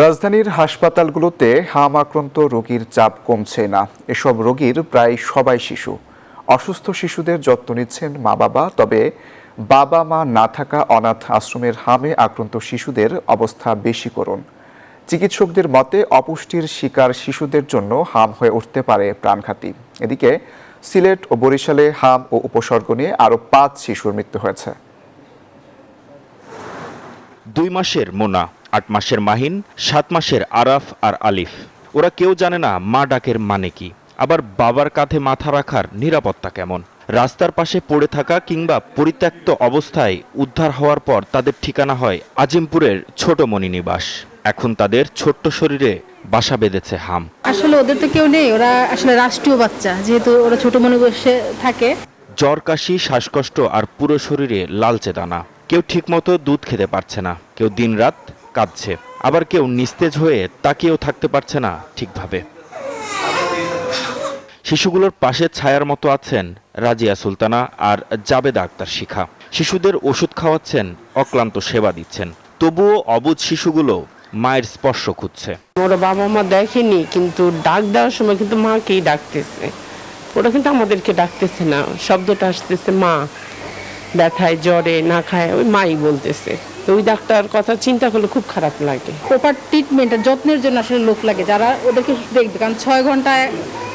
রাজধানীর হাসপাতালগুলোতে হাম আক্রান্ত রোগীর চাপ কমছে না। এসব রোগীর প্রায় সবাই শিশু। অসুস্থ শিশুদের যত্ন নিচ্ছেন মা বাবা, তবে বাবা মা না থাকা অনাথ আশ্রমের হামে আক্রান্ত শিশুদের অবস্থা বেশি করুণ। চিকিৎসকদের মতে অপুষ্টির শিকার শিশুদের জন্য হাম হয়ে উঠতে পারে প্রাণঘাতী। এদিকে সিলেট ও বরিশালে হাম ও উপসর্গ নিয়ে আরও 5 শিশুর মৃত্যু হয়েছে। 2 মাসের মোনা, 8 মাসের মাহিন, 7 মাসের আরাফ আর আলিফ। ওরা কেউ জানে না মা ডাকের মানে কি, আবার বাবার কাঁধে মাথা রাখার নিরাপত্তা কেমন। রাস্তার পাশে পড়ে থাকা কিংবা পরিত্যক্ত অবস্থায় উদ্ধার হওয়ার পর তাদের ঠিকানা হয় আজিমপুরের ছোট মণি নিবাস। এখন তাদের ছোট্ট শরীরে বাসা বেঁধেছে হাম। আসলে ওদের তো কেউ নেই, ওরা আসলে রাষ্ট্রীয় বাচ্চা, যেহেতু ওরা ছোট মণি বসে থাকে। জ্বর, কাশি, শ্বাসকষ্ট আর পুরো শরীরে লালচে দানা। কেউ ঠিকমতো দুধ খেতে পারছে না, কেউ দিনরাত কাঁদছে, আবার কেউ নিস্তেজ হয়ে তাকিয়েও থাকতে পারছে না ঠিকভাবে। শিশুগুলোর পাশে ছায়ার মতো আছেন রাজিয়া সুলতানা আর জাবেদা আক্তার শিখা। শিশুদের ওষুধ খাওয়াচ্ছেন, অক্লান্ত সেবা দিচ্ছেন। তবুও অবুঝ শিশুগুলো মায়ের স্পর্শ খুঁজছে। ওরা বাবা মা দেখেনি, কিন্তু ডাক দেওয়ার সময় কিন্তু মাকেই ডাকতেছে। ওরা কিন্তু আমাদেরকে ডাকতেছে না, শব্দটা আসতেছে মা। ব্যথায় জ্বরে না খায় ওই মাই বলতেছে। ওই ডাক্তার কথা চিন্তা করলে খুব খারাপ লাগে। প্রপার ট্রিটমেন্ট আর যত্নের জন্য আসলে লোক লাগে যারা ওদেরকে দেখবে, কারণ 6 ঘন্টায়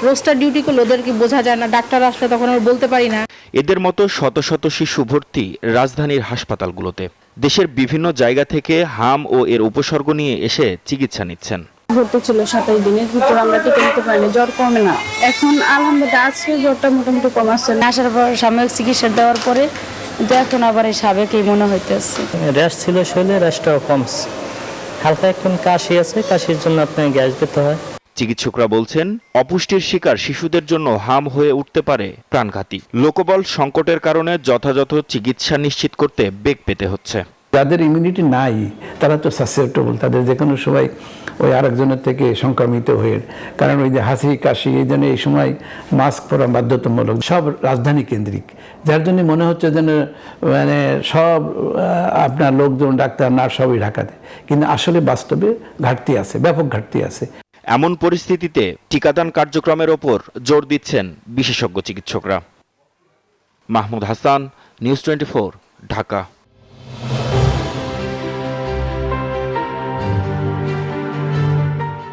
রোস্টার ডিউটি করলে ওদেরকে বোঝা যায় না, ডাক্তার আসলে তখন আমরা বলতে পারি না। এদের মতো শত শত শিশু ভর্তি রাজধানীর হাসপাতালগুলোতে। দেশের বিভিন্ন জায়গা থেকে হাম ও এর উপসর্গ নিয়ে এসে চিকিৎসা নিচ্ছেন। ভর্তি ছিল 27 দিনের ভিতরে, আমরা টিকা নিতে পারিনি, জ্বর কমে না। এখন আলহামদুলিল্লাহ আছে, জ্বরটা মোটামুটি কম আসছে। আসার পর সাময়িক চিকিৎসা দেওয়ার পরে এখন আবার এই সাবেকই মনে হইতেছে। র্যাশ ছিল শরীরে, র্যাশটাও কমছে। হালকা এখন কাশি আছে, কাশির জন্য আপনার গ্যাস দিতে হয়। চিকিৎসকরা বলছেন অপুষ্টির শিকার শিশুদের জন্য হাম হয়ে উঠতে পারে প্রাণঘাতী। লোকবল সংকটের কারণে যথাযথ চিকিৎসা নিশ্চিত করতে বেগ পেতে হচ্ছে। যাদের ইমিউনিটি নাই তারা তো সাসেপ্টেবল, তাদের যে কোনো সময় ওই আরেকজনের থেকে সংক্রমিত হয়ে, কারণ ওই যে হাসি কাশি, এই জন্য এই সময় মাস্ক পরা বাধ্যতামূলক। সব রাজধানী কেন্দ্রিক, যার জন্য মনে হচ্ছে যেন মানে সব আপনার লোকজন, ডাক্তার, নার্স সবই ঢাকাতে, কিন্তু আসলে বাস্তবে ঘাটতি আছে, ব্যাপক ঘাটতি আছে। এমন পরিস্থিতিতে টিকাদান কার্যক্রমের ওপর জোর দিচ্ছেন বিশেষজ্ঞ চিকিৎসকরা। মাহমুদ হাসান, নিউজ 24, ঢাকা।